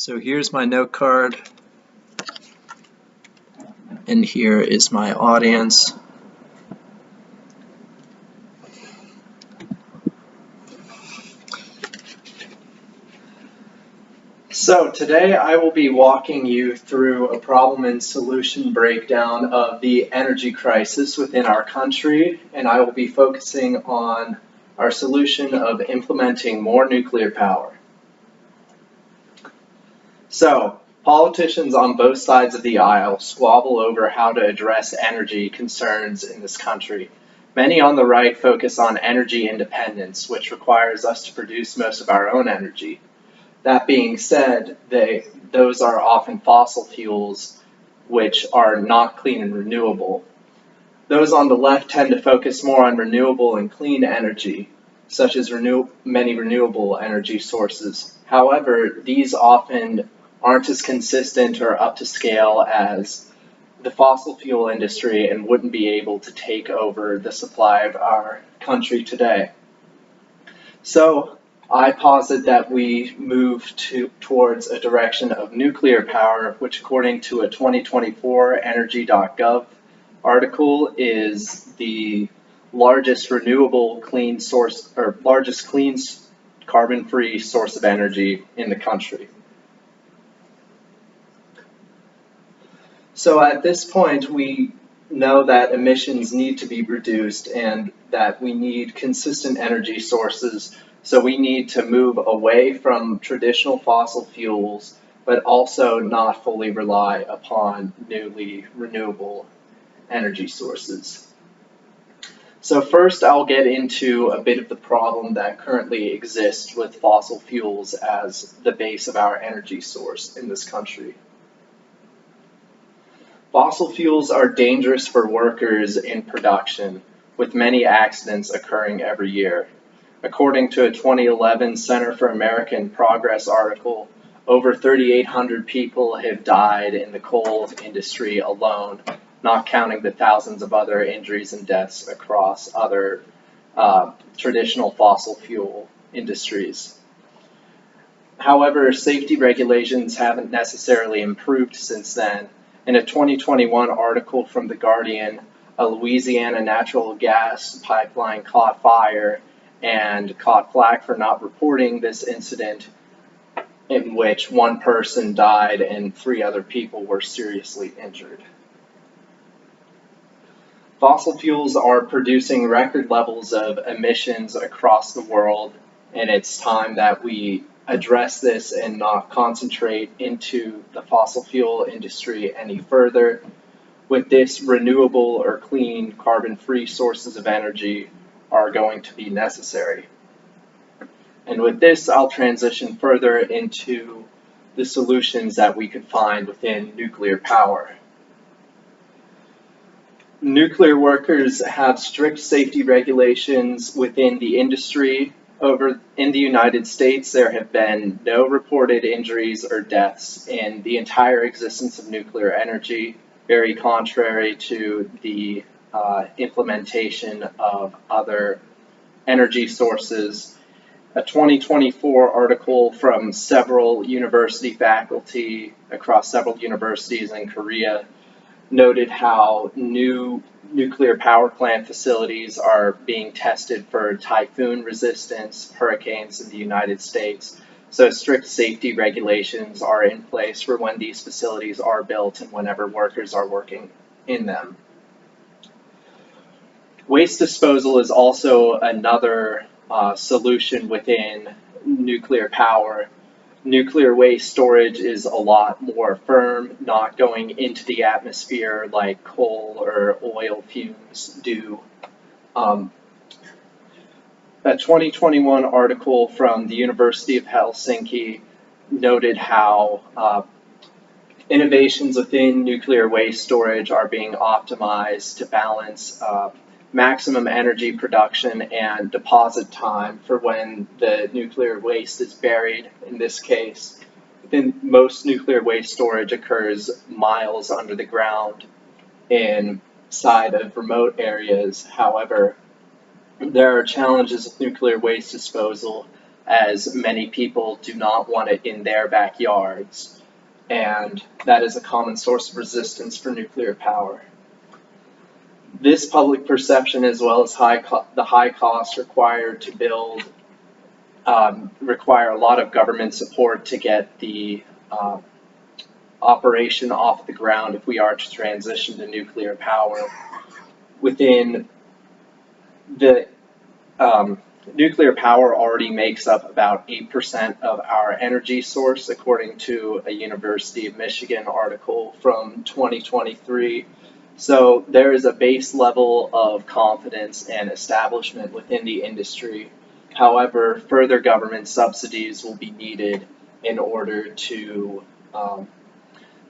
So here's my note card, and here is my audience. So today I will be walking you through a problem and solution breakdown of the energy crisis within our country, and I will be focusing on our solution of implementing more nuclear power. So, politicians on both sides of the aisle squabble over how to address energy concerns in this country. Many on the right focus on energy independence, which requires us to produce most of our own energy. That being said, those are often fossil fuels, which are not clean and renewable. Those on the left tend to focus more on renewable and clean energy, such as many renewable energy sources. However, these often aren't as consistent or up to scale as the fossil fuel industry and wouldn't be able to take over the supply of our country today. So I posit that we move towards a direction of nuclear power, which according to a 2024 energy.gov article is the largest renewable clean source, or largest clean carbon-free source of energy in the country. So at this point, we know that emissions need to be reduced and that we need consistent energy sources. So we need to move away from traditional fossil fuels, but also not fully rely upon newly renewable energy sources. So first, I'll get into a bit of the problem that currently exists with fossil fuels as the base of our energy source in this country. Fossil fuels are dangerous for workers in production, with many accidents occurring every year. According to a 2011 Center for American Progress article, over 3,800 people have died in the coal industry alone, not counting the thousands of other injuries and deaths across other traditional fossil fuel industries. However, safety regulations haven't necessarily improved since then. In a 2021 article from The Guardian, a Louisiana natural gas pipeline caught fire and caught flack for not reporting this incident, in which one person died and 3 other people were seriously injured. Fossil fuels are producing record levels of emissions across the world, and it's time that we address this and not concentrate into the fossil fuel industry any further. With this, renewable or clean carbon-free sources of energy are going to be necessary. And with this, I'll transition further into the solutions that we could find within nuclear power. Nuclear workers have strict safety regulations within the industry. In the United States, there have been no reported injuries or deaths in the entire existence of nuclear energy, very contrary to the implementation of other energy sources. A 2024 article from several university faculty across several universities in Korea noted how new nuclear power plant facilities are being tested for typhoon resistance, hurricanes in the United States. So strict safety regulations are in place for when these facilities are built and whenever workers are working in them. Waste disposal is also another solution within nuclear power. Nuclear waste storage is a lot more firm, not going into the atmosphere like coal or oil fumes do. A 2021 article from the University of Helsinki noted how innovations within nuclear waste storage are being optimized to balance maximum energy production and deposit time for when the nuclear waste is buried. In this case, most nuclear waste storage occurs miles under the ground inside of remote areas. However, there are challenges with nuclear waste disposal as many people do not want it in their backyards, and that is a common source of resistance for nuclear power. This public perception, as well as the high cost required to build, require a lot of government support to get the operation off the ground if we are to transition to nuclear power. Within the nuclear power already makes up about 8% of our energy source, according to a University of Michigan article from 2023. So there is a base level of confidence and establishment within the industry. However, further government subsidies will be needed in order to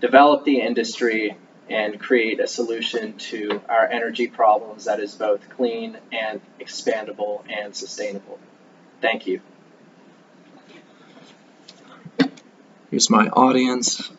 develop the industry and create a solution to our energy problems that is both clean and expandable and sustainable. Thank you. Here's my audience.